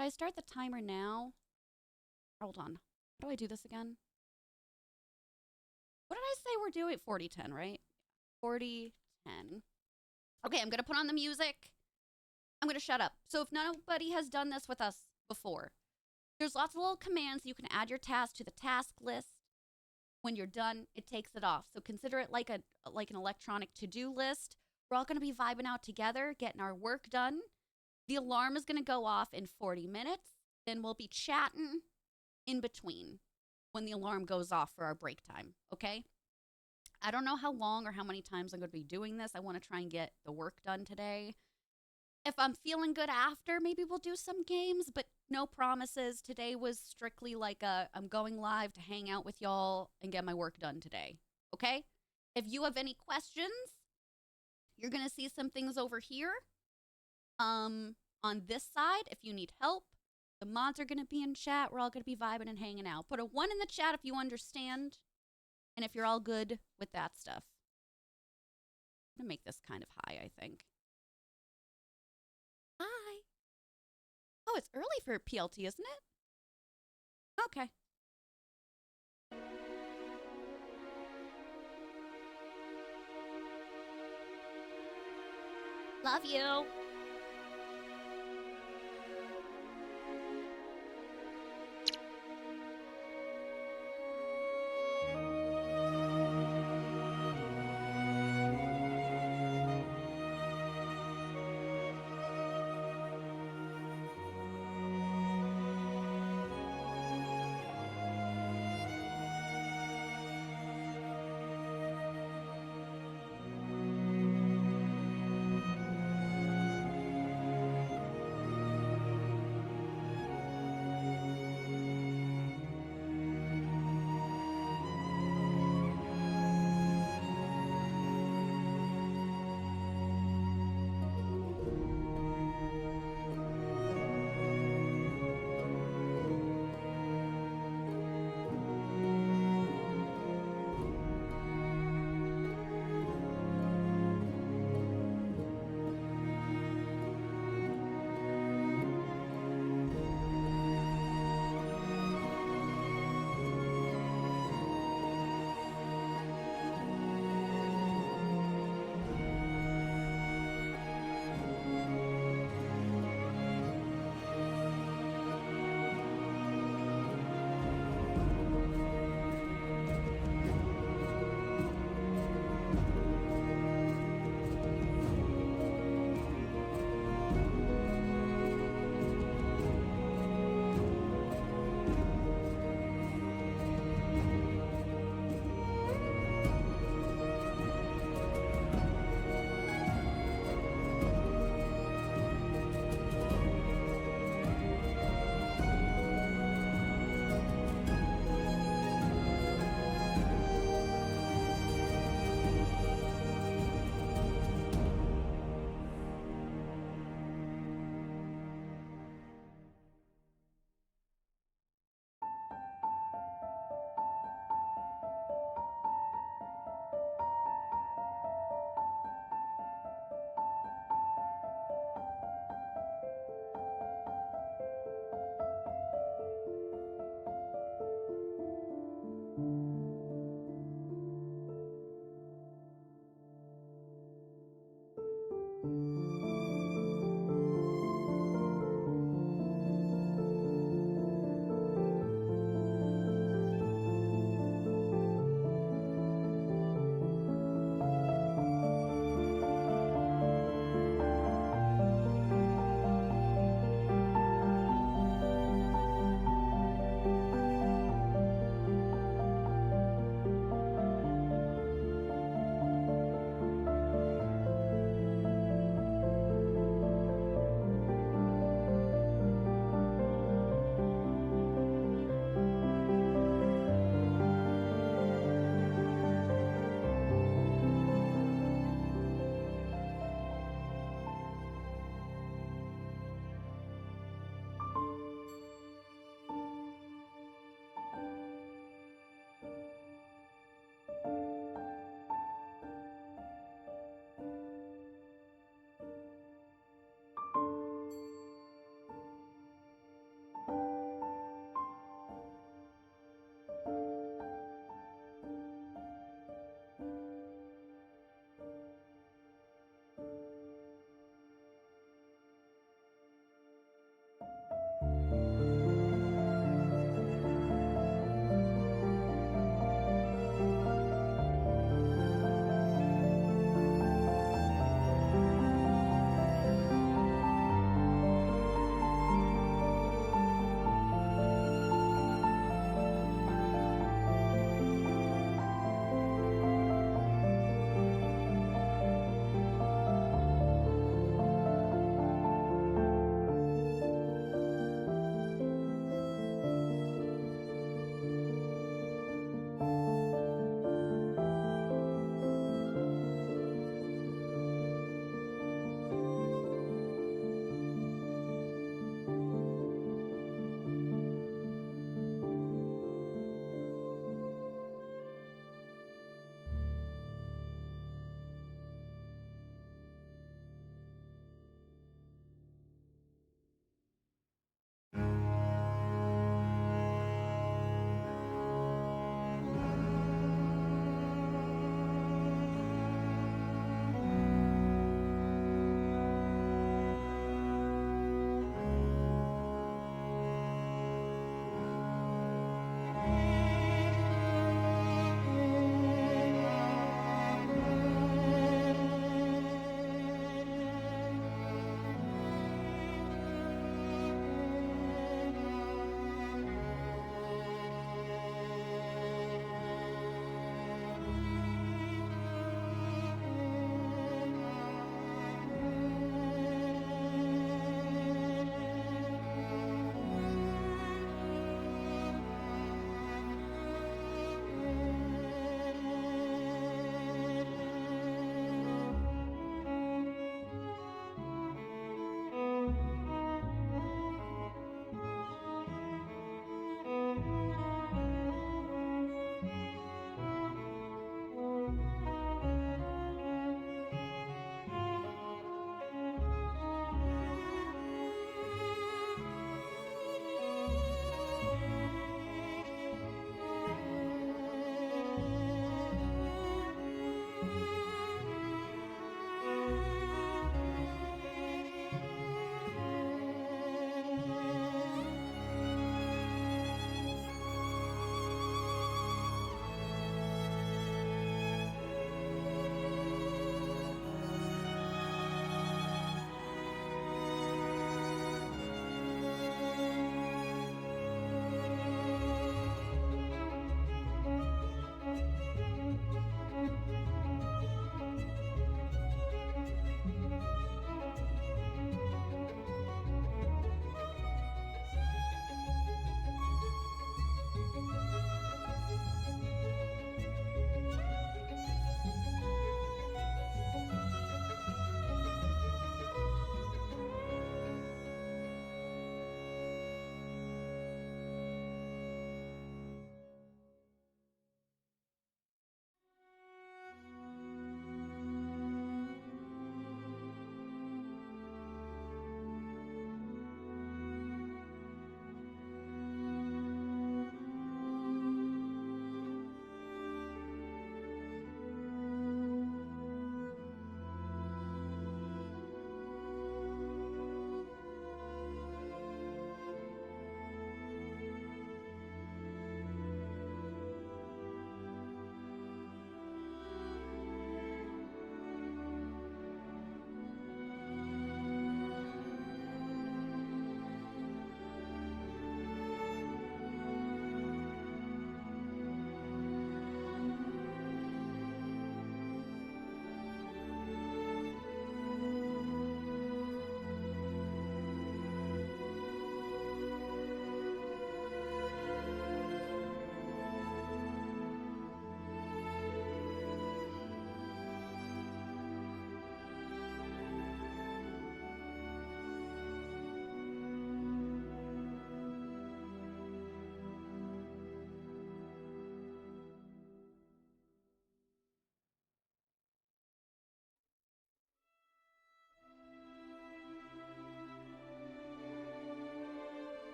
Should I start the timer now? Hold on. How do I do this again? What did I say we're doing? 40-10, right? 40-10. Okay, I'm going to put on the music. I'm going to shut up. So if nobody has done this with us before, there's lots of little commands you can add your task to the task list. When you're done, it takes it off. So consider it like an electronic to-do list. We're all going to be vibing out together, getting our work done. The alarm is going to go off in 40 minutes. Then we'll be chatting in between when the alarm goes off for our break time, okay? I don't know how long or how many times I'm going to be doing this. I want to try and get the work done today. If I'm feeling good after, maybe we'll do some games, but no promises. Today was strictly like I'm going live to hang out with y'all and get my work done today, okay? If you have any questions, you're going to see some things over here on this side if you need help. The mods are going to be in chat. We're all going to be vibing and hanging out. Put a 1 in the chat if you understand and if you're all good with that stuff. I'm going to make this kind of high, I think. Hi. Oh, it's early for PLT, isn't it? Okay. Love you.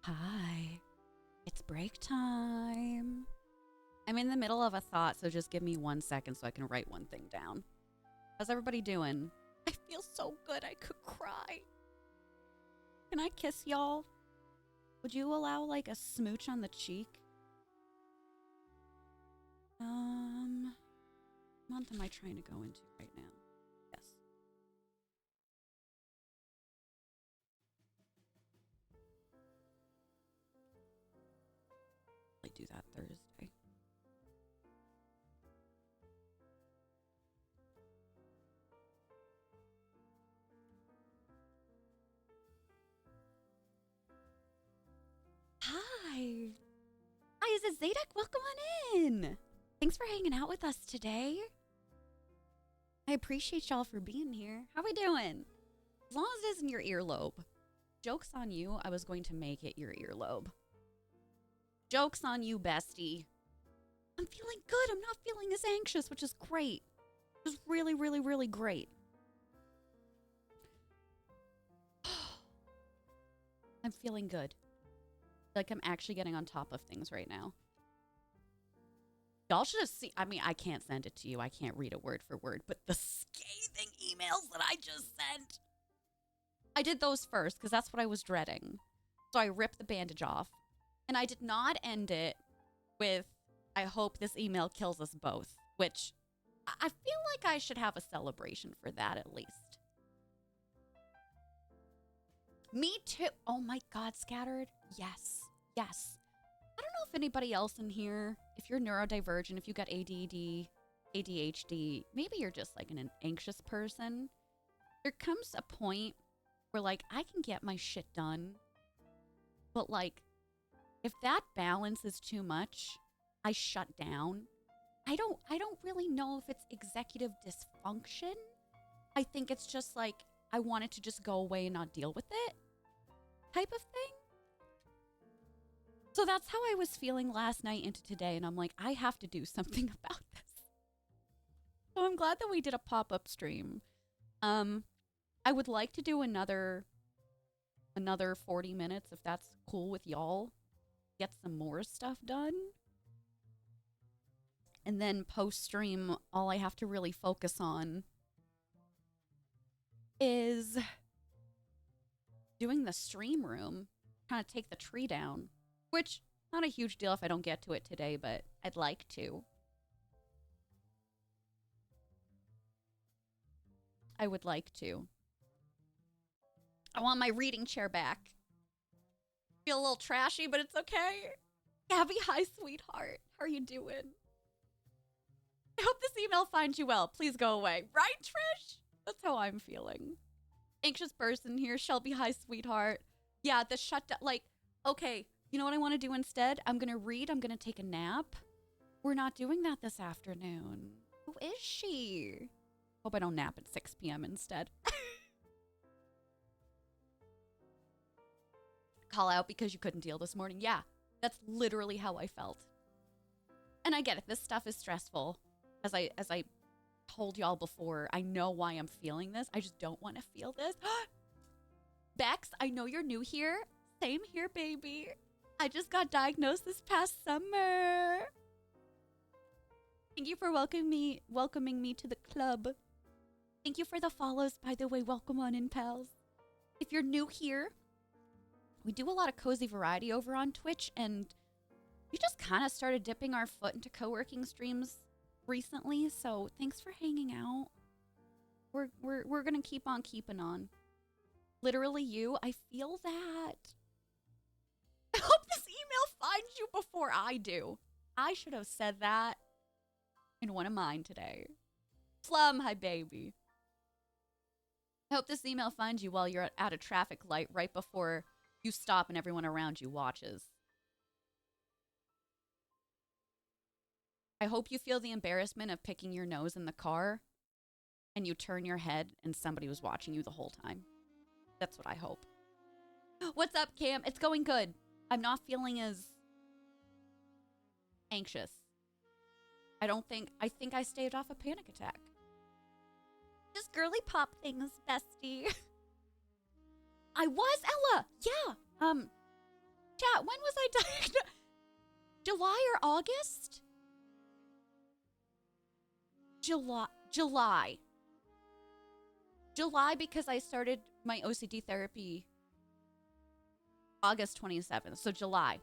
Hi. It's break time. I'm in the middle of a thought, so just give me 1 second so I can write one thing down. How's everybody doing? I feel so good I could cry. Can I kiss y'all? Would you allow like a smooch on the cheek? What month am I trying to go into right now? Yes. I do that Thursday. Hi. Hi, is it Zadek? Welcome on in. Thanks for hanging out with us today. I appreciate y'all for being here. How we doing? As long as it isn't your earlobe. Joke's on you, I was going to make it your earlobe. Joke's on you, bestie. I'm feeling good. I'm not feeling as anxious, which is great. It's really, really, really great. I'm feeling good. Like I'm actually getting on top of things right now. Y'all should have seen, I mean, I can't send it to you. I can't read it word for word, but the scathing emails that I just sent. I did those first because that's what I was dreading. So I ripped the bandage off. And I did not end it with, I hope this email kills us both, which I feel like I should have a celebration for that at least. Me too. Oh my God, Scattered. Yes. Yes. I don't know if anybody else in here, if you're neurodivergent, if you got ADD, ADHD, maybe you're just like an anxious person. There comes a point where like I can get my shit done, but like if that balance is too much, I shut down. I don't really know if it's executive dysfunction. I think it's just like I want it to just go away and not deal with it type of thing. So that's how I was feeling last night into today, and I'm like, I have to do something about this. So I'm glad that we did a pop-up stream. I would like to do another 40 minutes if that's cool with y'all. Get some more stuff done. And then post-stream, all I have to really focus on is doing the stream room, trying to take the tree down, which not a huge deal if I don't get to it today, but I'd like to. I would like to. I want my reading chair back. Feel a little trashy, but it's okay. Gabby, hi, sweetheart. How are you doing? I hope this email finds you well. Please go away. Right, Trish? That's how I'm feeling. Anxious person here. Shelby, hi, sweetheart. Yeah, the shutdown. Like, okay, you know what I want to do instead? I'm going to read. I'm going to take a nap. We're not doing that this afternoon. Who is she? Hope I don't nap at 6 p.m. instead. Call out because you couldn't deal this morning. Yeah, that's literally how I felt. And I get it. This stuff is stressful. As I told y'all before, I know why I'm feeling this. I just don't want to feel this. Bex, I know you're new here. Same here, baby. I just got diagnosed this past summer. Thank you for welcoming me to the club. Thank you for the follows, by the way. Welcome on in, pals. If you're new here, we do a lot of cozy variety over on Twitch, and we just kind of started dipping our foot into co-working streams recently, so thanks for hanging out. We're gonna keep on keeping on. Literally you, I feel that. I hope this email finds you before I do. I should have said that in one of mine today. Slum, hi baby. I hope this email finds you while you're at a traffic light right before you stop and everyone around you watches. I hope you feel the embarrassment of picking your nose in the car and you turn your head and somebody was watching you the whole time. That's what I hope. What's up, Cam? It's going good. I'm not feeling as anxious. I think I staved off a panic attack. Just girly pop things, bestie. I was, Ella. Yeah. Chat, when was I diagnosed? July or August? July. July, because I started my OCD therapy August 27th. So July.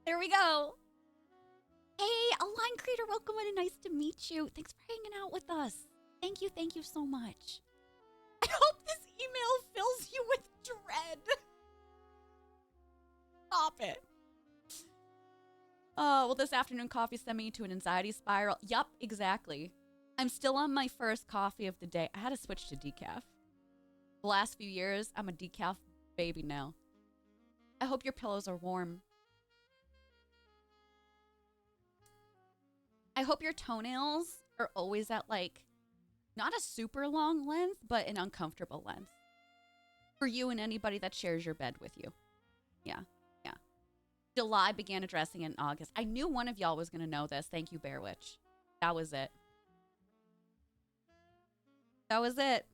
There we go. Hey, Align Creator, welcome in and nice to meet you. Thanks for hanging out with us. Thank you so much. I hope this email fills you with dread. Stop it. Will this afternoon coffee send me to an anxiety spiral? Yup, exactly. I'm still on my first coffee of the day. I had to switch to decaf. The last few years, I'm a decaf baby now. I hope your pillows are warm. I hope your toenails are always at, like, not a super long length, but an uncomfortable length. For you and anybody that shares your bed with you. Yeah. July began addressing it in August. I knew one of y'all was going to know this. Thank you, Bear Witch. That was it. That was it.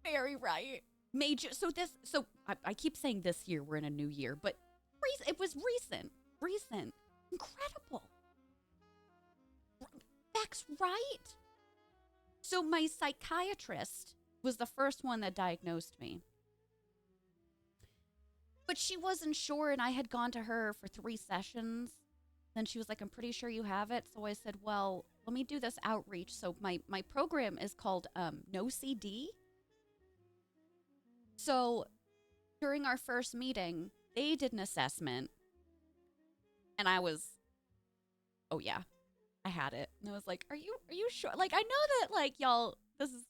Very right. Major. So I keep saying this year, we're in a new year, but it was recent. Incredible. Beck's right. So my psychiatrist was the first one that diagnosed me. But she wasn't sure, and I had gone to her for 3 sessions. Then she was like, I'm pretty sure you have it. So I said, well, let me do this outreach. So my program is called No CD. So during our first meeting, they did an assessment. And I was, oh yeah, I had it. And I was like, are you sure? Like, I know that, like, y'all, this is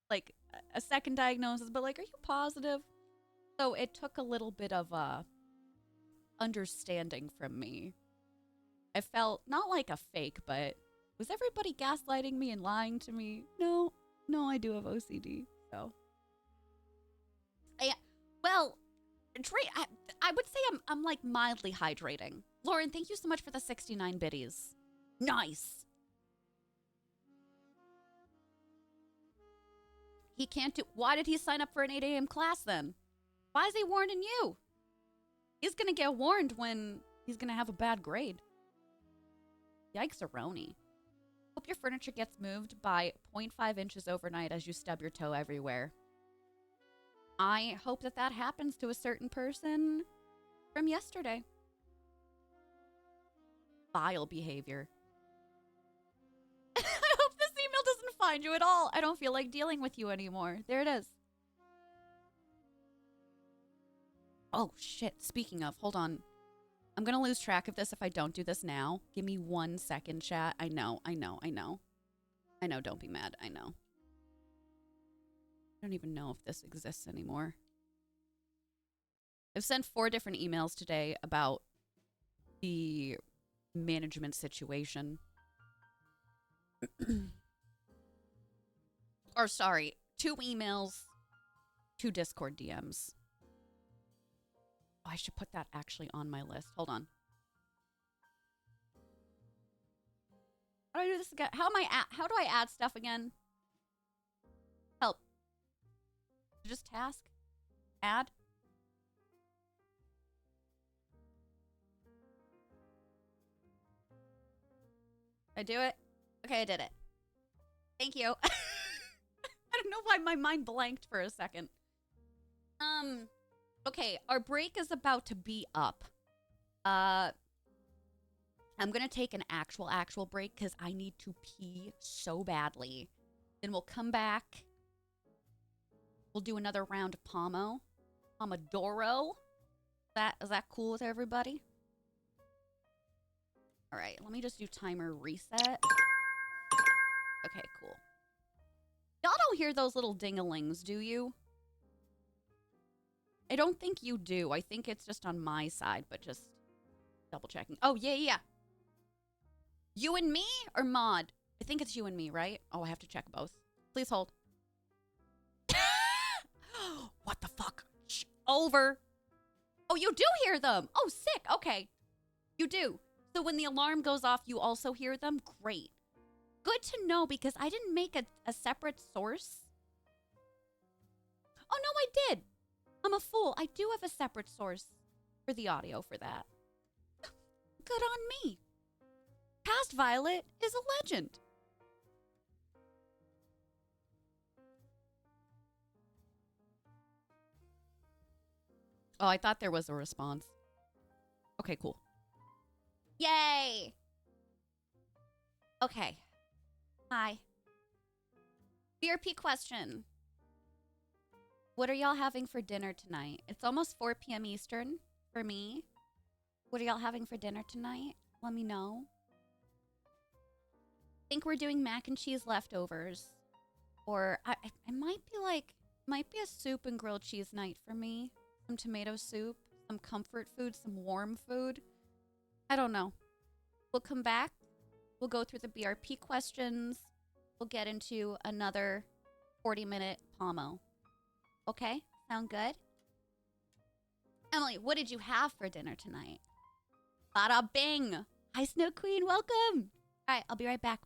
like a second diagnosis, but like, are you positive? So it took a little bit of understanding from me. I felt not like a fake, but was everybody gaslighting me and lying to me? No, I do have OCD. So, well, I would say I'm like mildly hydrating. Lauren, thank you so much for the 69 biddies. Nice. He can't do. Why did he sign up for an 8 a.m. class then? Why is he warning you? He's gonna get warned when he's gonna have a bad grade. Yikes-a-roni. Hope your furniture gets moved by 0.5 inches overnight as you stub your toe everywhere. I hope that happens to a certain person from yesterday. Vile behavior. I hope this email doesn't find you at all. I don't feel like dealing with you anymore. There it is. Oh, shit. Speaking of, hold on. I'm going to lose track of this if I don't do this now. Give me 1 second, chat. I know. Don't be mad. I know. I don't even know if this exists anymore. I've sent 4 different emails today about the management situation. Or sorry, 2 emails, 2 Discord DMs. Oh, I should put that actually on my list. Hold on. How do I do this again? How do I add stuff again? Help. Just task? Add? Did I do it? Okay, I did it. Thank you. I don't know why my mind blanked for a second. Okay, our break is about to be up. I'm gonna take an actual break because I need to pee so badly. Then we'll come back. We'll do another round of Pomodoro. Is that cool with everybody? All right, let me just do timer reset. Okay, cool. Y'all don't hear those little ding-a-lings, do you? I don't think you do. I think it's just on my side, but just double checking. Oh, yeah. You and me or Mod? I think it's you and me, right? Oh, I have to check both. Please hold. What the fuck? Shh, over. Oh, you do hear them. Oh, sick. Okay. You do. So when the alarm goes off, you also hear them? Great. Good to know because I didn't make a separate source. Oh, no, I did. I'm a fool. I do have a separate source for the audio for that. Good on me. Past Violet is a legend. Oh, I thought there was a response. Okay, cool. Yay! Okay. Hi. BRP question. What are y'all having for dinner tonight? It's almost 4 p.m. Eastern for me. What are y'all having for dinner tonight? Let me know. I think we're doing mac and cheese leftovers. Or I might be a soup and grilled cheese night for me. Some tomato soup, some comfort food, some warm food. I don't know. We'll come back. We'll go through the BRP questions. We'll get into another 40-minute Pomo. Okay? Sound good? Emily, what did you have for dinner tonight? Bada bing! Hi, Snow Queen. Welcome! All right, I'll be right back.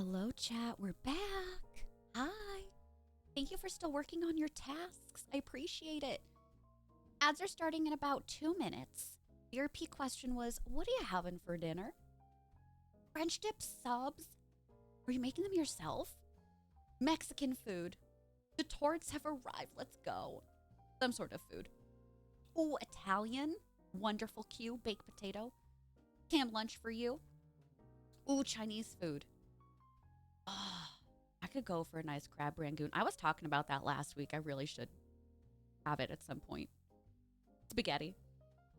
Hello, chat. We're back. Hi. Thank you for still working on your tasks. I appreciate it. Ads are starting in about 2 minutes. The repeat question was, what are you having for dinner? French dip subs? Are you making them yourself? Mexican food. The torts have arrived. Let's go. Some sort of food. Oh, Italian. Wonderful Q. Baked potato. Canned lunch for you. Ooh, Chinese food. Oh, I could go for a nice crab rangoon. I was talking about that last week. I really should have it at some point. Spaghetti.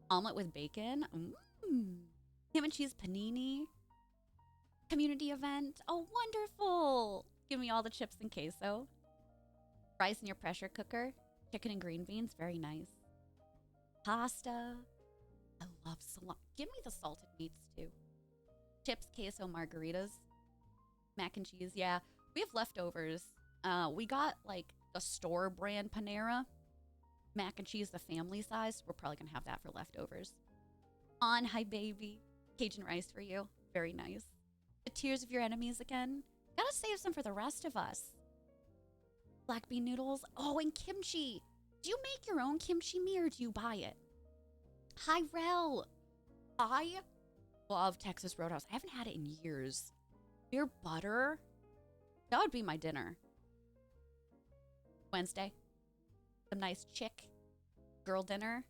Omelet with bacon. Ham and cheese panini. Community event. Oh, wonderful. Give me all the chips and queso. Rice in your pressure cooker. Chicken and green beans. Very nice. Pasta. I love salami. Give me the salted meats too. Chips, queso, margaritas. Mac and cheese. Yeah, we have leftovers. We got like the store brand Panera. Mac and cheese, the family size. We're probably gonna have that for leftovers. Hi baby. Cajun rice for you. Very nice. The tears of your enemies again. Gotta save some for the rest of us. Black bean noodles. Oh, and kimchi. Do you make your own kimchi me or do you buy it? Hi, Rel. I love Texas Roadhouse. I haven't had it in years. Beer butter. That would be my dinner. Wednesday. Some nice chick. Girl dinner.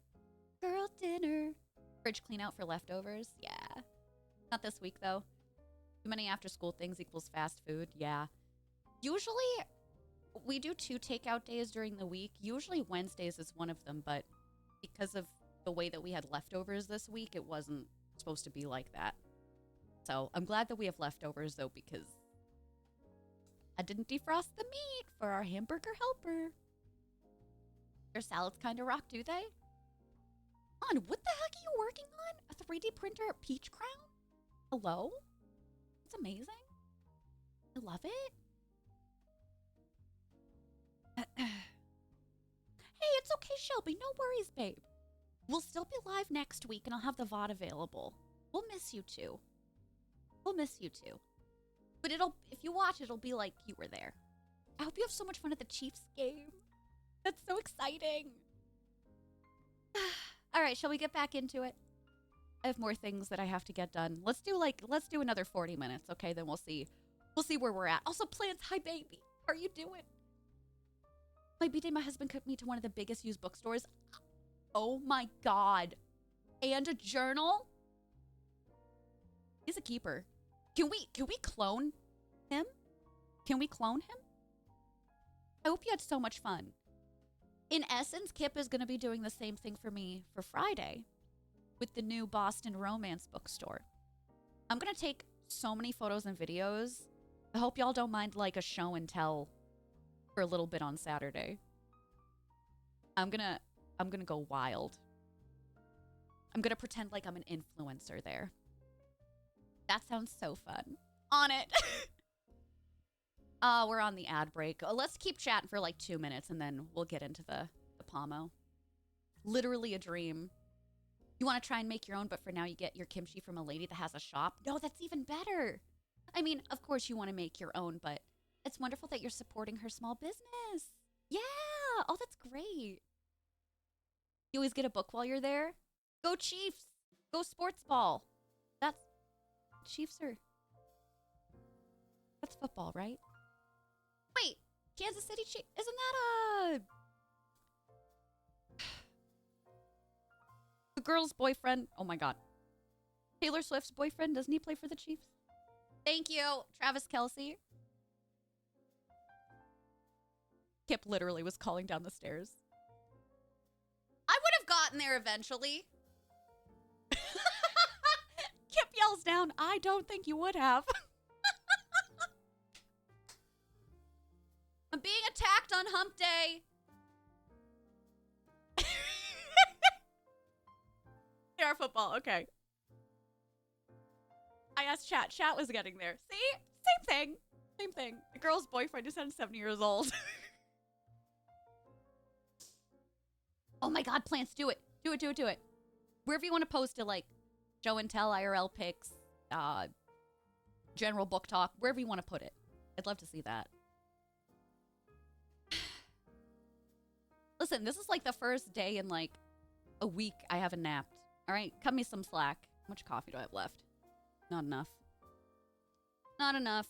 Girl dinner. Fridge clean out for leftovers. Yeah. Not this week, though. Too many after school things equals fast food. Yeah. Usually, we do 2 takeout days during the week. Usually Wednesdays is one of them, but because of the way that we had leftovers this week, it wasn't supposed to be like that. So I'm glad that we have leftovers, though, because I didn't defrost the meat for our hamburger helper. Their salads kind of rock, do they? On, what the heck are you working on? A 3D printer at Peach Crown? Hello? It's amazing. I love it. Hey, it's okay, Shelby. No worries, babe. We'll still be live next week, and I'll have the VOD available. We'll miss you too. We'll miss you too. But if you watch, it'll be like you were there. I hope you have so much fun at the Chiefs game. That's so exciting. All right, shall we get back into it? I have more things that I have to get done. Let's do another 40 minutes, okay? Then we'll see where we're at. Also, plans, hi baby. How are you doing? My B-Day, my husband took me to one of the biggest used bookstores. Oh my God. And a journal? He's a keeper. Can we clone him? Can we clone him? I hope you had so much fun. In essence, Kip is going to be doing the same thing for me for Friday with the new Boston Romance bookstore. I'm going to take so many photos and videos. I hope y'all don't mind like a show and tell for a little bit on Saturday. I'm going to go wild. I'm going to pretend like I'm an influencer there. That sounds so fun. On it. We're on the ad break. Let's keep chatting for like 2 minutes and then we'll get into the pomo. Literally a dream. You want to try and make your own, but for now you get your kimchi from a lady that has a shop? No, that's even better. I mean, of course you want to make your own, but it's wonderful that you're supporting her small business. Yeah. Oh, that's great. You always get a book while you're there? Go Chiefs. Go sports ball. That's... Chiefs are... That's football, right? Wait. Kansas City Chiefs. Isn't that a... The girl's boyfriend. Oh my God. Taylor Swift's boyfriend. Doesn't he play for the Chiefs? Thank you, Travis Kelce. Kip literally was calling down the stairs. I would have gotten there eventually. Kip yells down, I don't think you would have. I'm being attacked on hump day. They are football, okay. I asked chat. Chat was getting there. See? Same thing. Same thing. The girl's boyfriend just turned 7 years old. Oh my God, plants, do it. Do it, do it, do it. Wherever you want to post it, like, show and tell IRL pics, general book talk, wherever you want to put it. I'd love to see that. Listen, this is like the first day in like a week I haven't napped. All right, cut me some slack. How much coffee do I have left? Not enough. Not enough.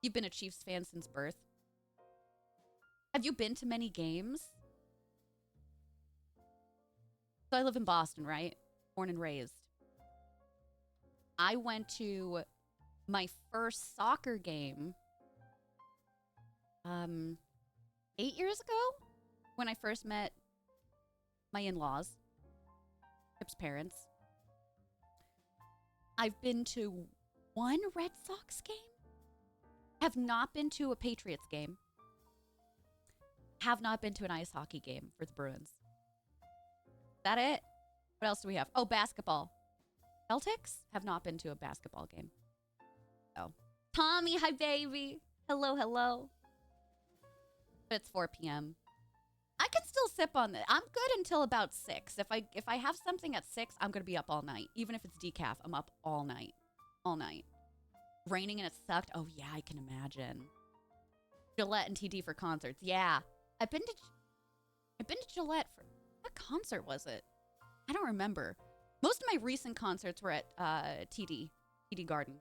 You've been a Chiefs fan since birth. Have you been to many games? So I live in Boston, right? Born and raised. I went to my first soccer game 8 years ago when I first met my in-laws, Chip's parents. I've been to one Red Sox game. Have not been to a Patriots game. Have not been to an ice hockey game for the Bruins. Is that it? What else do we have? Oh, basketball. Celtics? Have not been to a basketball game. Oh. Tommy, hi baby. Hello, hello. But it's 4 p.m. I can still sip on this. I'm good until about 6. If I have something at 6, I'm going to be up all night. Even if it's decaf, I'm up all night. All night. Raining and it sucked. Oh, yeah, I can imagine. Gillette and TD for concerts. Yeah. I've been to Gillette for... What concert was it? I don't remember. Most of my recent concerts were at TD Garden.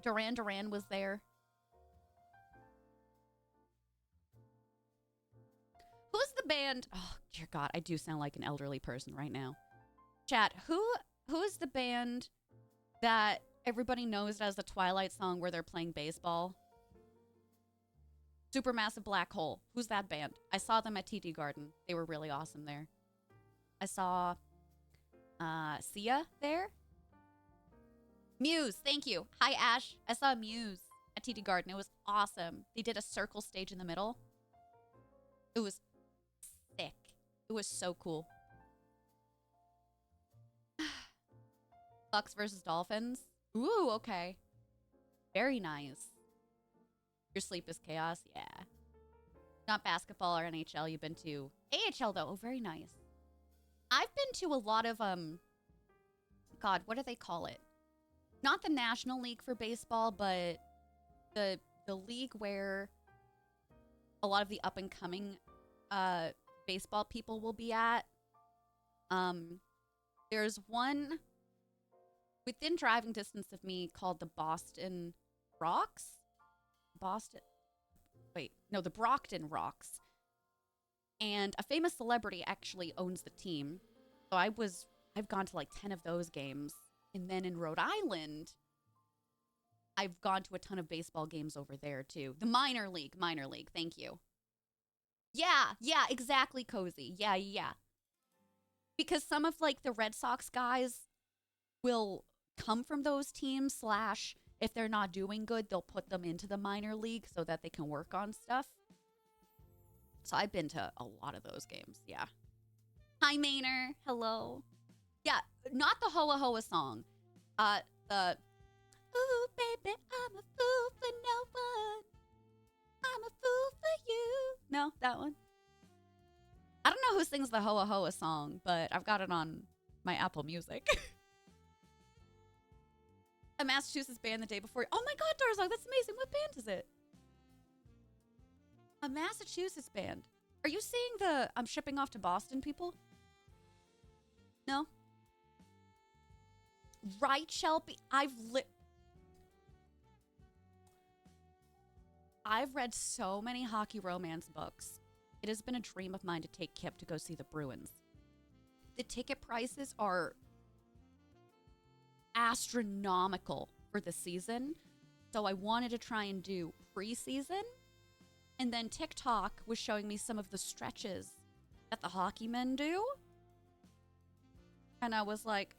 Duran Duran was there. Who's the band? Oh, dear God, I do sound like an elderly person right now. Chat, who is the band that everybody knows as the Twilight song where they're playing baseball? Supermassive Black Hole. Who's that band? I saw them at TD Garden. They were really awesome there. I saw Sia there. Muse, thank you. Hi, Ash. I saw Muse at TD Garden. It was awesome. They did a circle stage in the middle. It was sick. It was so cool. Bucks versus Dolphins. Ooh, okay. Very nice. Your sleep is chaos? Yeah. Not basketball or NHL. You've been to AHL, though. Oh, very nice. I've been to a lot of, God, what do they call it? Not the National League for baseball, but the league where a lot of the up-and-coming baseball people will be at. There's one within driving distance of me called the Boston Rocks. The Brockton Rocks. And a famous celebrity actually owns the team. So I've gone to like 10 of those games. And then in Rhode Island, I've gone to a ton of baseball games over there too. The minor league, thank you. Yeah, exactly, Cozy. Yeah. Because some of like the Red Sox guys will come from those teams / if they're not doing good, they'll put them into the minor league so that they can work on stuff. So I've been to a lot of those games, yeah. Hi, Maynard. Hello. Yeah, not the Hoa Hoa song. The ooh, baby, I'm a fool for no one. I'm a fool for you. No, that one. I don't know who sings the Hoa Hoa song, but I've got it on my Apple Music. A Massachusetts band the day before. Oh my God, Darzog, that's amazing. What band is it? A Massachusetts band. Are you seeing the I'm shipping off to Boston people? No? Right, Shelby? I've read so many hockey romance books. It has been a dream of mine to take Kip to go see the Bruins. The ticket prices are astronomical for the season. So I wanted to try and do preseason. And then TikTok was showing me some of the stretches that the hockey men do. And I was like,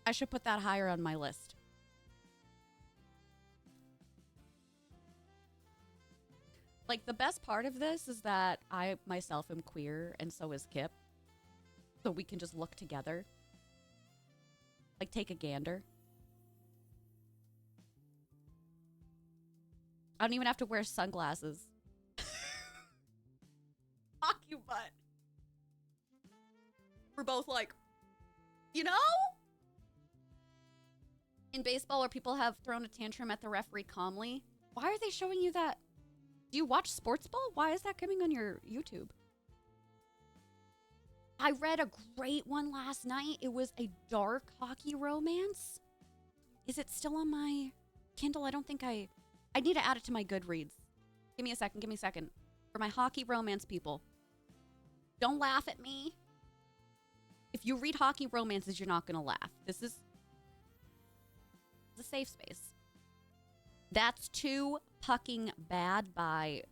I should put that higher on my list. Like, the best part of this is that I myself am queer, and so is Kip. So we can just look together. Like, take a gander. I don't even have to wear sunglasses. Fuck you, butt. We're both like, You know? In baseball, where people have thrown a tantrum at the referee calmly, why are they showing you that? Do you watch sports ball? Why is that coming on your YouTube? I read a great one last night. It was a dark hockey romance. Is it still on my Kindle? I don't think I need to add it to my Goodreads. Give me a second. For my hockey romance people. Don't laugh at me. If you read hockey romances, you're not going to laugh. This is a safe space. That's Too Pucking Bad by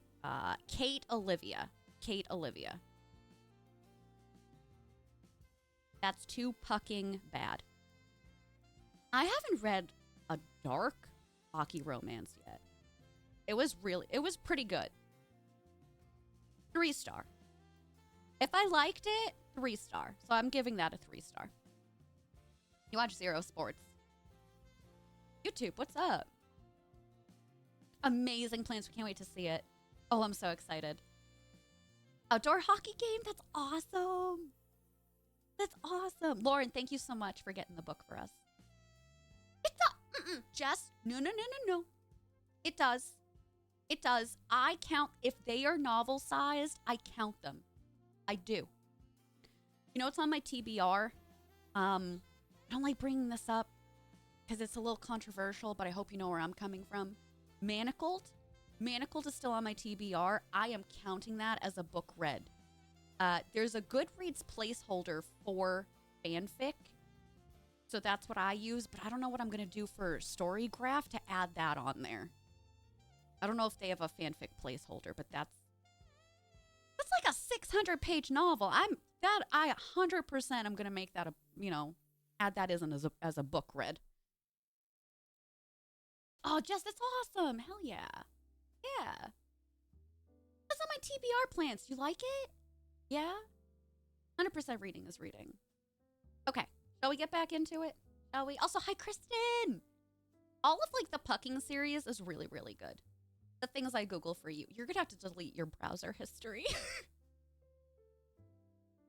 Kate Olivia. That's Too Pucking Bad. I haven't read a dark hockey romance yet. It was pretty good. 3-star. If I liked it, 3-star. So I'm giving that a 3-star. You watch Zero Sports. YouTube, what's up? Amazing plans. We can't wait to see it. Oh, I'm so excited. Outdoor hockey game? That's awesome. That's awesome. Lauren, thank you so much for getting the book for us. It's a... Jess, no. It does. It does. I count... If they are novel-sized, I count them. I do. You know what's on my TBR? I don't like bringing this up because it's a little controversial, but I hope you know where I'm coming from. Manacled. Manacled is still on my TBR. I am counting that as a book read. There's a Goodreads placeholder for fanfic. So that's what I use, but I don't know what I'm going to do for Storygraph to add that on there. I don't know if they have a fanfic placeholder, but that's like a 600-page novel. I 100% I'm going to make that add that as a book read. Oh, Jess, that's awesome. Hell yeah. Yeah. That's on my TBR plans. You like it? Yeah? 100% reading is reading. Okay. Shall we get back into it? Shall we? Also, hi, Kristen. All of, the Pucking series is really, really good. The things I Google for you. You're going to have to delete your browser history.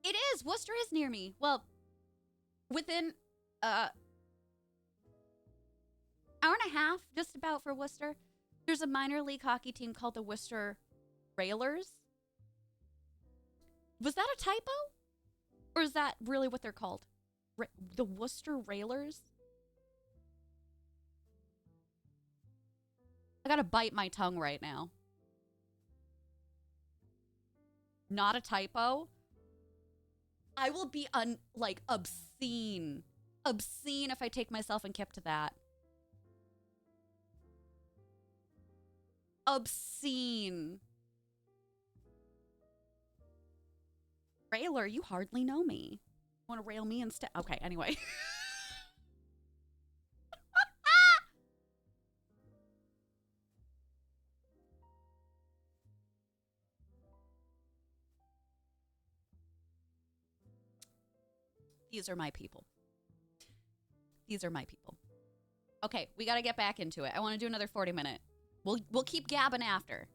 It is. Worcester is near me. Well, within hour and a half, just about, for Worcester. There's a minor league hockey team called the Worcester Railers. Was that a typo? Or is that really what they're called? The Worcester Railers? I gotta bite my tongue right now. Not a typo? I will be obscene. Obscene if I take myself and kept to that. Obscene. Railer, you hardly know me. Want to rail me instead? Okay, anyway. These are my people. These are my people. Okay, we got to get back into it. I want to do another 40-minute. We'll keep gabbing after.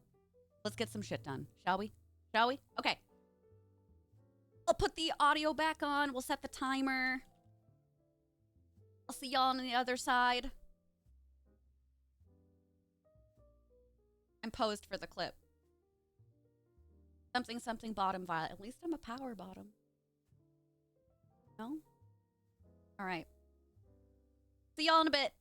Let's get some shit done, shall we? Shall we? Okay. I'll put the audio back on. We'll set the timer. I'll see y'all on the other side. I'm posed for the clip. Something bottom violet. At least I'm a power bottom. No? All right. See y'all in a bit.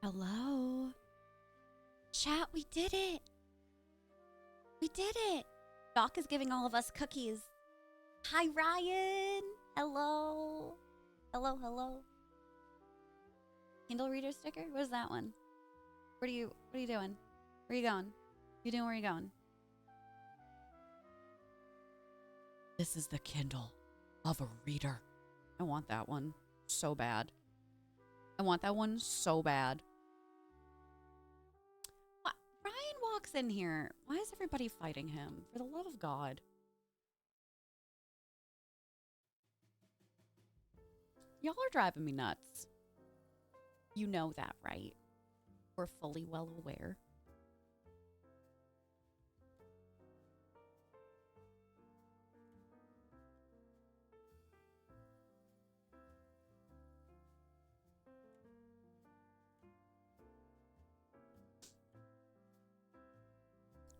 Hello. Chat, we did it. We did it. Doc is giving all of us cookies. Hi, Ryan. Hello. Hello, hello. Kindle reader sticker? What is that one? What are you doing? Where are you going? Where are you going? This is the Kindle of a reader. I want that one so bad. I want that one so bad. What? Ryan walks in here. Why is everybody fighting him? For the love of God. Y'all are driving me nuts. You know that, right? We're fully well aware.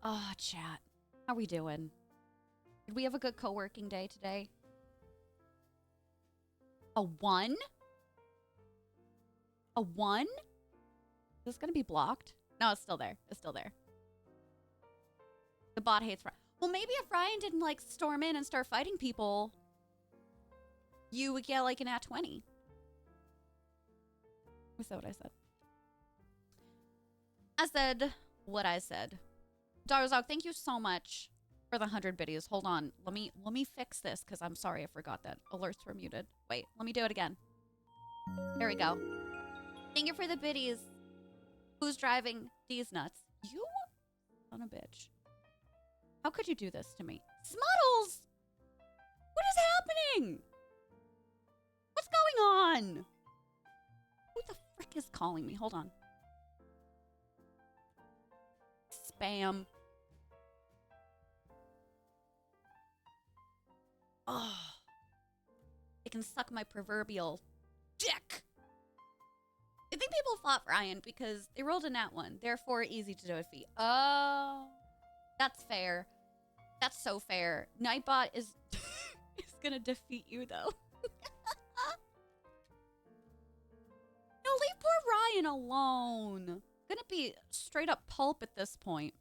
Oh, chat. How we doing? Did we have a good co-working day today? A 1? A 1? Is this gonna be blocked? No, it's still there. It's still there. The bot hates Ryan. Well, maybe if Ryan didn't, like, storm in and start fighting people, you would get, like, an at 20. Was that what I said? I said what I said. Darzog, thank you so much for the 100 biddies. Hold on. Let me fix this, because I'm sorry I forgot that. Alerts were muted. Wait, let me do it again. There we go. Thank you for the biddies. Who's driving these nuts? You son of a bitch. How could you do this to me? Smuddles! What is happening? What's going on? Who the frick is calling me? Hold on. Spam. Oh. They can suck my proverbial dick. I think people fought Ryan because they rolled a nat 1. Therefore, easy to defeat. Oh. That's fair. That's so fair. Nightbot is is gonna defeat you, though. No, leave poor Ryan alone. Gonna be straight up pulp at this point.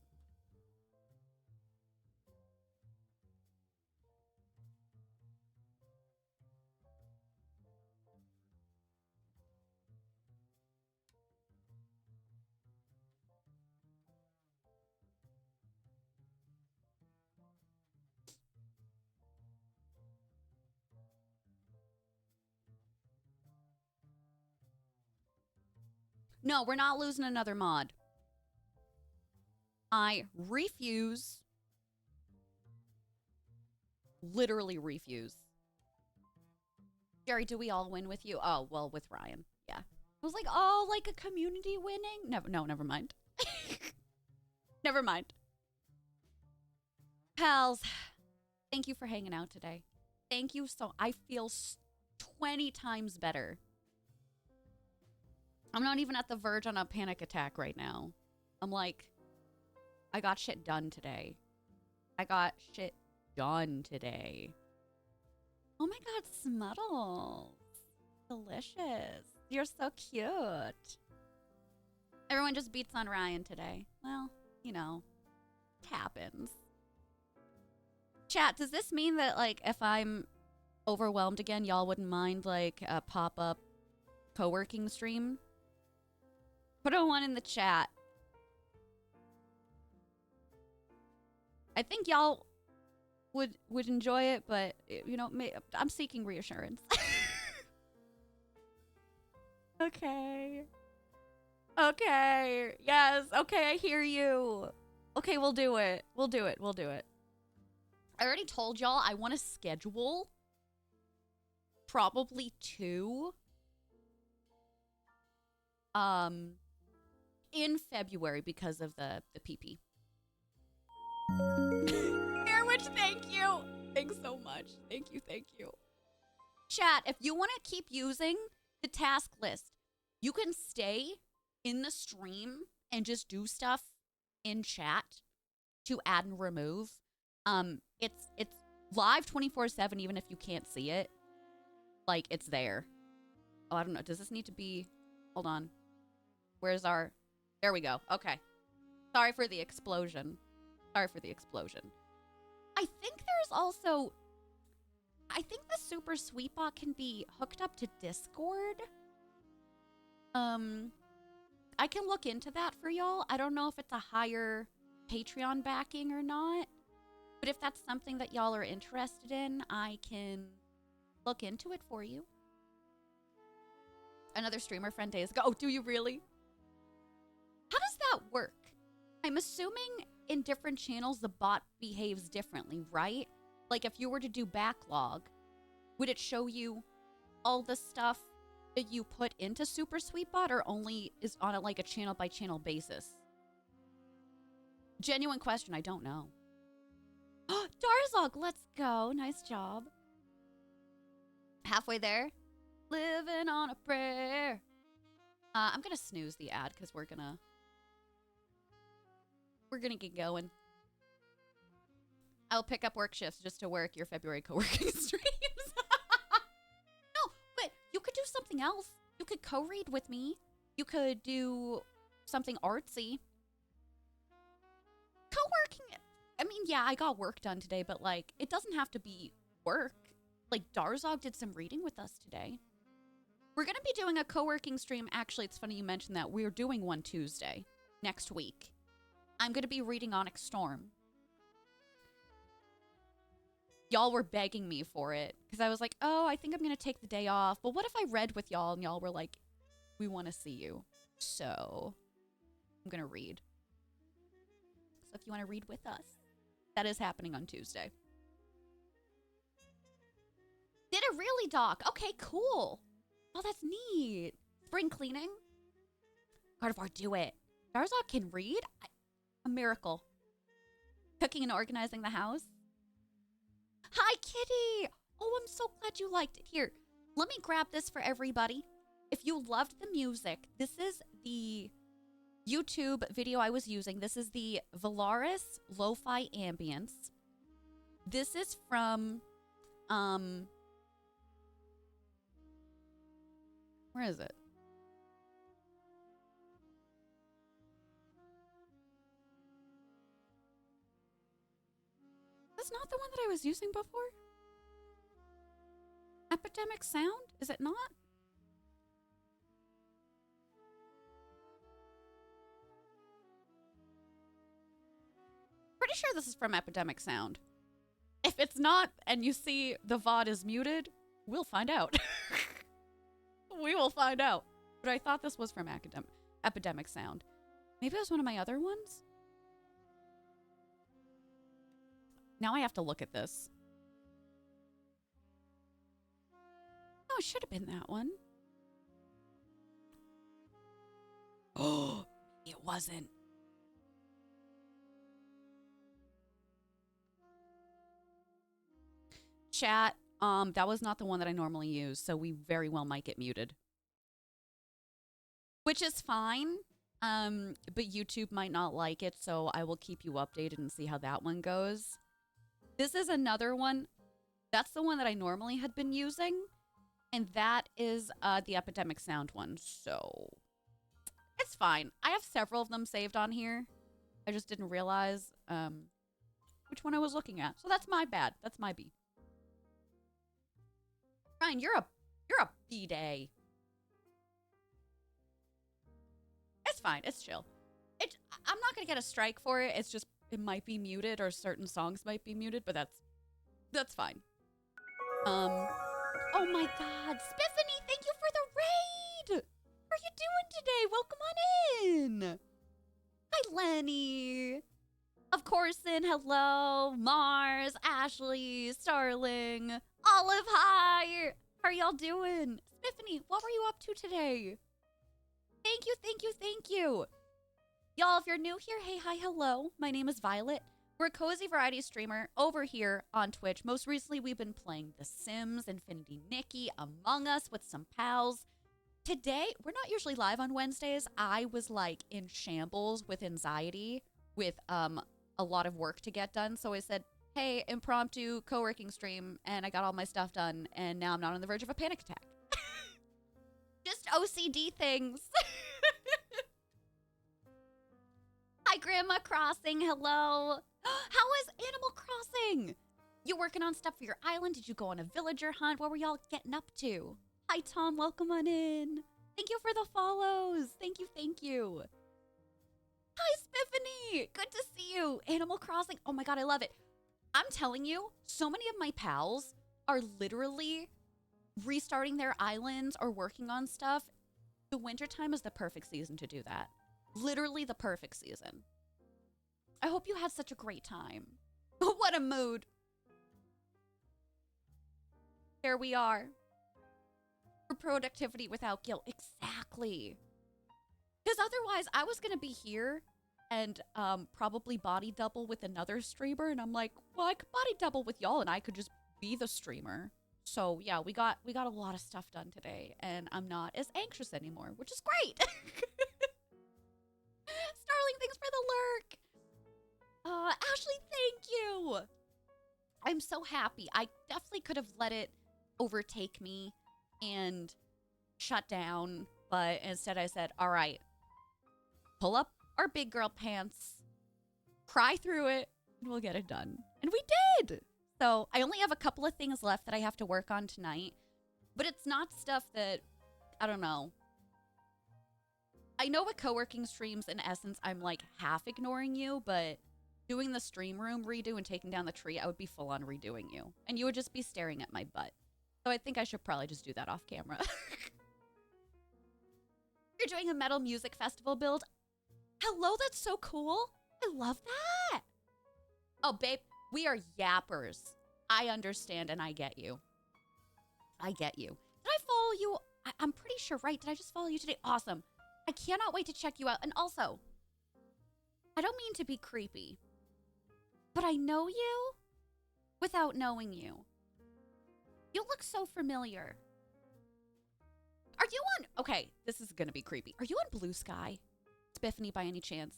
No, we're not losing another mod. I refuse. Literally refuse. Jerry, do we all win with you? Oh, well, with Ryan. Yeah. I was like, oh, like a community winning? Never mind. Never mind. Pals, thank you for hanging out today. Thank you so... I feel 20 times better. I'm not even at the verge on a panic attack right now. I'm like, I got shit done today. I got shit done today. Oh my God, Smuddles. Delicious. You're so cute. Everyone just beats on Ryan today. Well, you know, it happens. Chat, does this mean that, like, if I'm overwhelmed again, y'all wouldn't mind, like, a pop-up co-working stream? Put a 1 in the chat. I think y'all would enjoy it, but, you know, I'm seeking reassurance. Okay. Okay. Yes. Okay, I hear you. Okay, we'll do it. We'll do it. We'll do it. I already told y'all I want to schedule probably 2 in February because of the PP. Airwitch, thank you. Thanks so much. Thank you. Thank you. Chat, if you want to keep using the task list, you can stay in the stream and just do stuff in chat to add and remove. It's live 24/7 even if you can't see it. Like, it's there. Oh, I don't know. Does this need to be... Hold on. Where's our... There we go. Okay. Sorry for the explosion. Sorry for the explosion. I think there's also... I think the Super Sweet Bot can be hooked up to Discord. I can look into that for y'all. I don't know if it's a higher Patreon backing or not. But if that's something that y'all are interested in, I can look into it for you. Another streamer friend days ago. Oh, do you really? How does that work? I'm assuming in different channels the bot behaves differently, right? Like if you were to do backlog, would it show you all the stuff that you put into Super Sweet Bot, or only is on like a channel by channel basis? Genuine question, I don't know. Darzog, let's go. Nice job. Halfway there. Living on a prayer. I'm gonna snooze the ad because we're gonna get going. I'll pick up work shifts just to work your February co-working streams. No, but you could do something else. You could co-read with me. You could do something artsy. Co-working, I mean, yeah, I got work done today, but like, it doesn't have to be work. Like, Darzog did some reading with us today. We're going to be doing a co-working stream. Actually, it's funny you mentioned that. We're doing one Tuesday next week. I'm going to be reading Onyx Storm. Y'all were begging me for it because I was like, oh, I think I'm going to take the day off. But what if I read with y'all and y'all were like, we want to see you. So I'm going to read. So if you want to read with us, that is happening on Tuesday. Did it really, Doc? Okay, cool. Oh, that's neat. Spring cleaning? Gardevoir, do it. Darzog can read? A miracle. Cooking and organizing the house? Hi, Kitty. Oh, I'm so glad you liked it. Here, let me grab this for everybody. If you loved the music, this is the YouTube video I was using. This is the Valaris Lo-Fi Ambience. This is from, where is it? That's not the one that I was using before? Epidemic Sound? Is it not? Pretty sure this is from Epidemic Sound. If it's not, and you see the VOD is muted, we'll find out. We will find out. But I thought this was from Epidemic Sound. Maybe it was one of my other ones? Now I have to look at this. Oh, it should have been that one. Oh, it wasn't. Chat, that was not the one that I normally use, so we very well might get muted. Which is fine, but YouTube might not like it, so I will keep you updated and see how that one goes. This is another one. That's the one that I normally had been using, and that is the Epidemic Sound one, so it's fine. I have several of them saved on here. I just didn't realize which one I was looking at, so that's my bad. That's my B. Ryan, you're a B-day. It's fine. It's chill. I'm not gonna get a strike for it. It's just it might be muted or certain songs might be muted, but that's fine. Oh my God, Spiffany, thank you for the raid. How are you doing today? Welcome on in. Hi, Lenny. Of course, in hello, Mars, Ashley, Starling, Olive. Hi. How are y'all doing? Spiffany, what were you up to today? Thank you, thank you, thank you. Y'all, if you're new here, hey, hi, hello. My name is Violet. We're a cozy variety streamer over here on Twitch. Most recently, we've been playing The Sims, Infinity Nikki, Among Us with some pals. Today, we're not usually live on Wednesdays. I was like in shambles with anxiety with a lot of work to get done. So I said, hey, impromptu co-working stream, and I got all my stuff done, and now I'm not on the verge of a panic attack. Just OCD things. Hi, Grandma Crossing. Hello. How is Animal Crossing? You working on stuff for your island? Did you go on a villager hunt? What were y'all getting up to? Hi, Tom. Welcome on in. Thank you for the follows. Thank you. Thank you. Hi, Spiffany. Good to see you. Animal Crossing. Oh my God, I love it. I'm telling you, so many of my pals are literally restarting their islands or working on stuff. The wintertime is the perfect season to do that. Literally the perfect season. I hope you had such a great time. What a mood. There we are. For productivity without guilt. Exactly. Because otherwise, I was going to be here and probably body double with another streamer. And I'm like, well, I could body double with y'all and I could just be the streamer. So yeah, we got a lot of stuff done today. And I'm not as anxious anymore, which is great. Starling, thanks for the lurk. Ashley, thank you. I'm so happy. I definitely could have let it overtake me and shut down. But instead I said, all right, pull up our big girl pants, cry through it, and we'll get it done. And we did. So I only have a couple of things left that I have to work on tonight. But it's not stuff that, I don't know. I know with co-working streams, in essence, I'm like half ignoring you, but doing the stream room redo and taking down the tree, I would be full on redoing you. And you would just be staring at my butt. So I think I should probably just do that off camera. You're doing a metal music festival build? Hello, that's so cool. I love that. Oh, babe, we are yappers. I understand and I get you. I get you. Did I follow you? I'm pretty sure, right? Did I just follow you today? Awesome. I cannot wait to check you out. And also, I don't mean to be creepy, but I know you without knowing you. You look so familiar. Are you on... Okay, this is going to be creepy. Are you on Blue Sky? Spiffany, by any chance?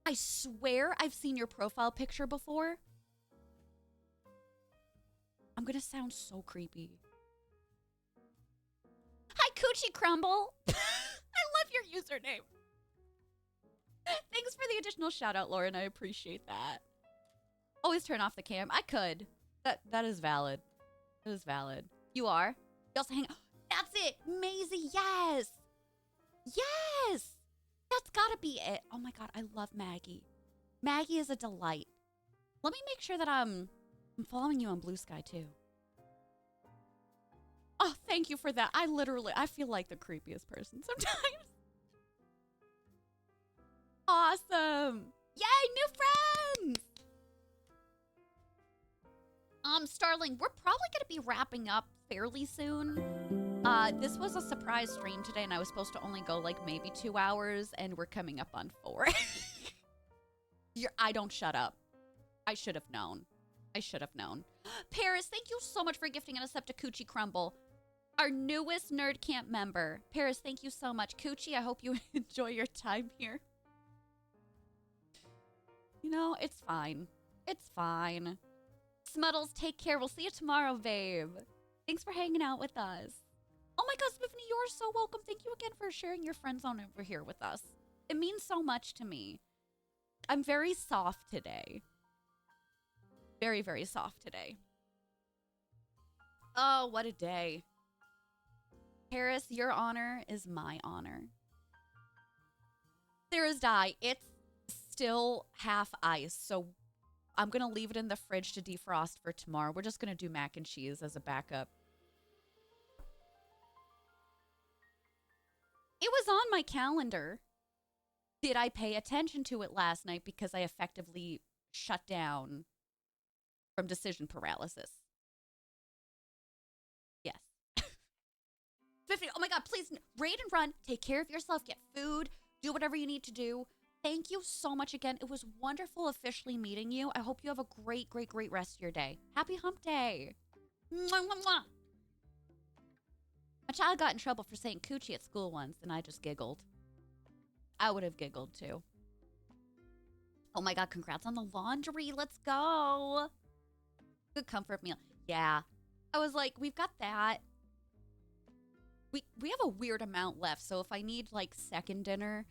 I swear I've seen your profile picture before. I'm going to sound so creepy. Hi, Coochie Crumble. I love your username. Thanks for the additional shout out, Lauren. I appreciate that. Always turn off the cam. I could. That is valid. That is valid. You are? You also hang... That's it. Maisie, yes. Yes. That's gotta be it. Oh my God, I love Maggie. Maggie is a delight. Let me make sure that I'm following you on Blue Sky too. Oh, thank you for that. I feel like the creepiest person sometimes. Awesome. Yay, new friends. Starling, we're probably gonna be wrapping up fairly soon. This was a surprise stream today, and I was supposed to only go like maybe 2 hours, and we're coming up on 4. I don't shut up. I should have known. I should have known. Paris, thank you so much for gifting us up to Coochie Crumble, our newest Nerd Camp member. Paris, thank you so much. Coochie, I hope you enjoy your time here. You know, it's fine. It's fine. Smuddles, take care. We'll see you tomorrow, babe. Thanks for hanging out with us. Oh my God, Spiffany, you're so welcome. Thank you again for sharing your friend zone over here with us. It means so much to me. I'm very soft today. Very, very soft today. Oh, what a day. Paris, your honor is my honor. Sarah's die. It's still half ice, so I'm going to leave it in the fridge to defrost for tomorrow. We're just going to do mac and cheese as a backup. It was on my calendar. Did I pay attention to it last night because I effectively shut down from decision paralysis? Yes. 50. Oh my God, please raid and run. Take care of yourself. Get food. Do whatever you need to do. Thank you so much again. It was wonderful officially meeting you. I hope you have a great, great, great rest of your day. Happy hump day. Mwah, mwah, mwah. A child got in trouble for saying coochie at school once, and I just giggled. I would have giggled too. Oh my God, congrats on the laundry. Let's go. Good comfort meal. Yeah. I was like, we've got that. We have a weird amount left, so if I need like second dinner,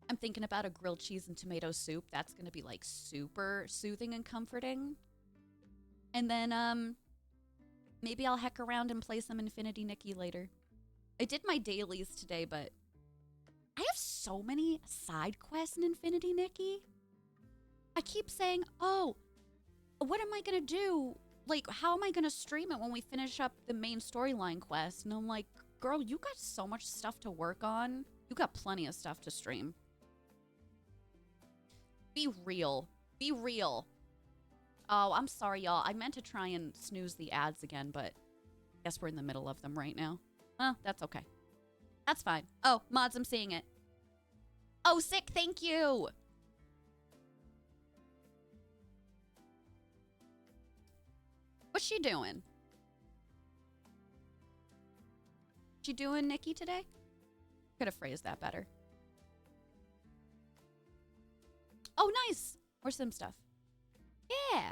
I'm thinking about a grilled cheese and tomato soup. That's going to be like super soothing and comforting. And then maybe I'll heck around and play some Infinity Nikki later. I did my dailies today, but I have so many side quests in Infinity Nikki. I keep saying, oh, what am I going to do? Like, how am I going to stream it when we finish up the main storyline quest? And I'm like, girl, you got so much stuff to work on. You got plenty of stuff to stream. Be real. Be real. Oh, I'm sorry, y'all. I meant to try and snooze the ads again, but I guess we're in the middle of them right now. Well, that's okay. That's fine. Oh, mods, I'm seeing it. Oh, sick, thank you. What's she doing? She doing Nikki today? Could have phrased that better. Oh, nice. Or some stuff. Yeah.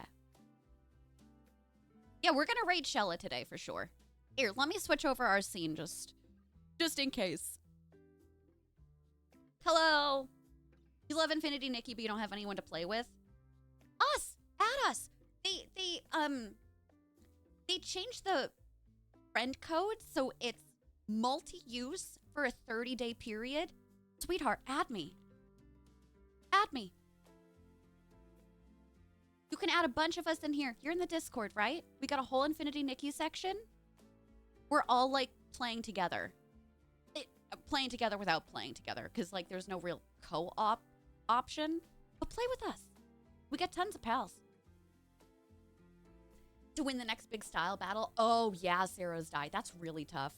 Yeah, we're gonna raid Shella today for sure. Here, let me switch over our scene just in case. Hello. You love Infinity Nikki, but you don't have anyone to play with? Us. Add us. They changed the friend code so it's multi-use for a 30-day period. Sweetheart, add me. Add me. You can add a bunch of us in here. You're in the Discord, right? We got a whole Infinity Nikki section. We're all, like, playing together. Playing together without playing together. Because, like, there's no real co-op option. But play with us. We got tons of pals. To win the next big style battle. Oh, yeah, Sarah's died. That's really tough.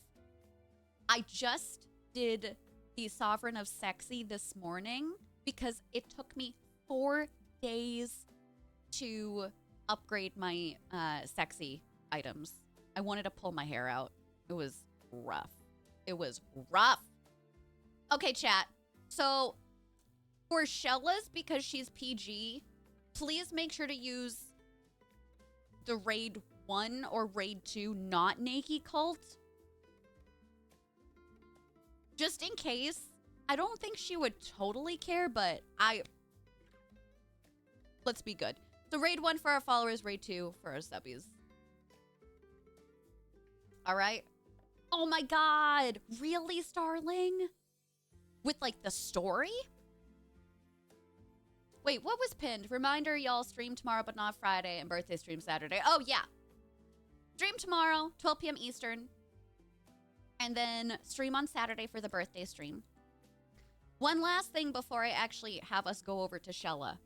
I just did the Sovereign of Sexy this morning because it took me 4 days to upgrade my sexy items. I wanted to pull my hair out. It was rough. It was rough. Okay, chat. So for Shella's, because she's PG, please make sure to use the raid 1 or raid 2 not Naked cult. Just in case. I don't think she would totally care, but let's be good. So raid 1 for our followers, raid 2 for our subbies. All right. Oh my god. Really, Starling? With, like, the story? Wait, what was pinned? Reminder, y'all stream tomorrow, but not Friday, and birthday stream Saturday. Oh, yeah. Stream tomorrow, 12 p.m. Eastern. And then stream on Saturday for the birthday stream. One last thing before I actually have us go over to Shella.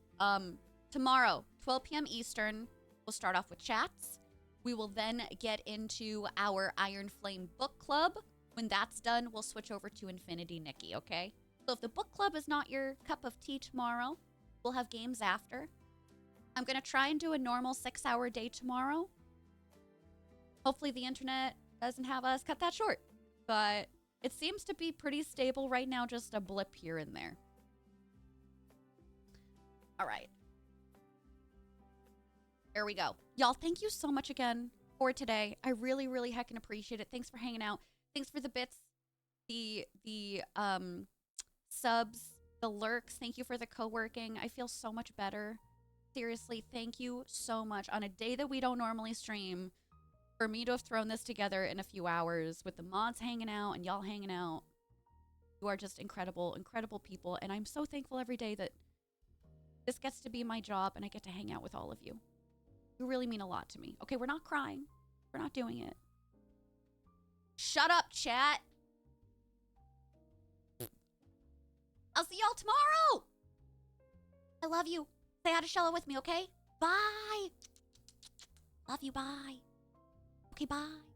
Tomorrow, 12 p.m. Eastern, we'll start off with chats. We will then get into our Iron Flame book club. When that's done, we'll switch over to Infinity Nikki, okay? So if the book club is not your cup of tea tomorrow, we'll have games after. I'm going to try and do a normal 6-hour day tomorrow. Hopefully the internet doesn't have us cut that short. But it seems to be pretty stable right now, just a blip here and there. All right. There we go. Y'all, thank you so much again for today. I really, really heckin' appreciate it. Thanks for hanging out. Thanks for the bits, the subs, the lurks. Thank you for the co-working. I feel so much better. Seriously, thank you so much. On a day that we don't normally stream, for me to have thrown this together in a few hours with the mods hanging out and y'all hanging out. You are just incredible, incredible people. And I'm so thankful every day that this gets to be my job and I get to hang out with all of you. You really mean a lot to me. Okay, we're not crying. We're not doing it. Shut up, chat. I'll see y'all tomorrow. I love you. Say hi to Shella with me, okay? Bye. Love you, bye. Okay, bye.